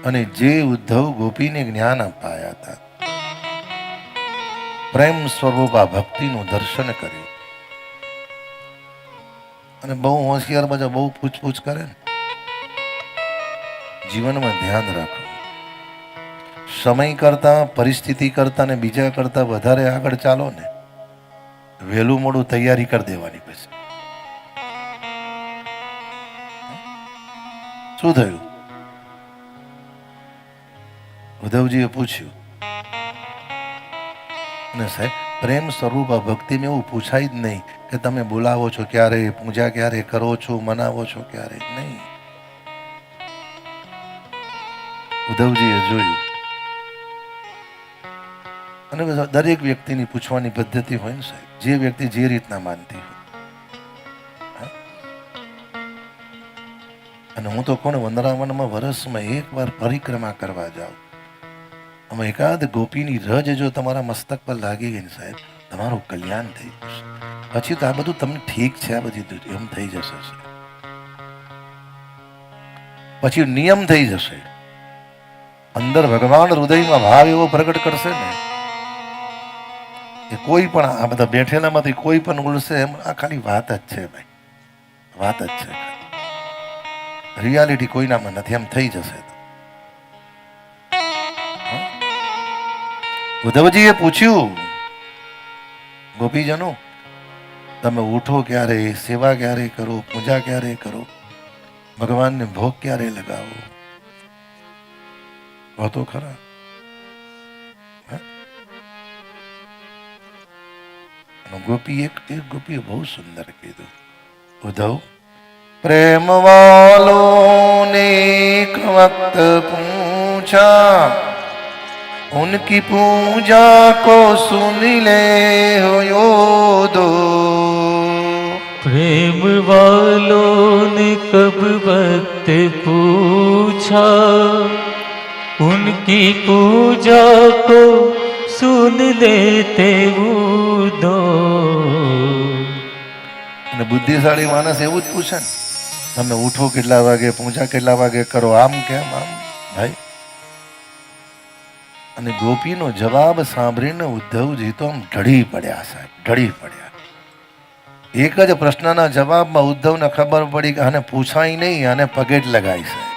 અને જે ઉદ્ધવ ગોપીને જ્ઞાન અપાયા હતા, પ્રેમ સ્વરૂપ આ ભક્તિનું દર્શન કર્યું, અને બહુ હોશિયાર બધા બહુ પૂછપૂછ કરે ને, જીવનમાં ધ્યાન રાખો. સમય કરતા, પરિસ્થિતિ કરતા ને બીજા કરતા વધારે આગળ ચાલો ને, વહેલું મોડું તૈયારી કરી દેવાની. પછી શું થયું? ઉદ્ધવજીએ પૂછ્યું, અને સાહેબ પ્રેમ સ્વરૂપ આ ભક્તિમાં એવું પૂછાય જ નહીં કે તમે બોલાવો છો ક્યારે, પૂજા ક્યારે કરો છો, મનાવો છો ક્યારે, નહીં. ઉદ્ધવજીએ જોયું, અને દરેક વ્યક્તિની પૂછવાની પદ્ધતિ હોય ને સાહેબ, જે વ્યક્તિ જે રીતના માનતી હોય. અને હું તો કોને વંદરાવનમાં વર્ષમાં એક વાર પરિક્રમા કરવા જાઉં, આમાં એકાદ ગોપીની રજ જો તમારા મસ્તક પર લાગી ગઈ ને સાહેબ, તમારું કલ્યાણ થઈ જશે. પછી તો આ બધું તમને ઠીક છે, આ બધી એમ થઈ જશે. પછી નિયમ થઈ જશે. અંદર ભગવાન હૃદયમાં ભાવ એવો પ્રગટ કરશે ને કે કોઈ પણ આ બધા બેઠેલામાંથી કોઈ પણ ઉડશે એમ. આ ખાલી વાત જ છે ભાઈ, વાત જ છે, રિયાલિટી કોઈનામાં નથી, એમ થઈ જશે. ઉદ્ધવજીએ પૂછ્યું, ગોપીજનો તમે ઉઠો ક્યારે, સેવા ક્યારે કરો, પૂજા ક્યારે કરો, ભગવાનને ભોગ ક્યારે લગાવો? તો ખરા. ગોપી એક ગોપીએ બહુ સુંદર કીધું, ઉદ્ધવ प्रेम वालों ने एक वक्त पूछा, उनकी पूजा को सुन ले हो योदो. प्रेम वालों ने कब वक्त पूछा, उनकी पूजा को सुन लेते दो. બુદ્ધિશાળી માણસ એવું જ પૂછે ને, તમે ઉઠો કેટલા વાગે, પૂજા કેટલા વાગે કરો, આમ કેમ, આમ ભાઈ. અને ગોપીનો જવાબ સાંભળીને ઉદ્ધવજી તો આમ ઢળી પડ્યા સાહેબ, ઢળી પડ્યા. એક જ પ્રશ્નના જવાબમાં ઉદ્ધવને ખબર પડી કે આને પૂછાય નહીં, આને પગે જ લગાય સાહેબ.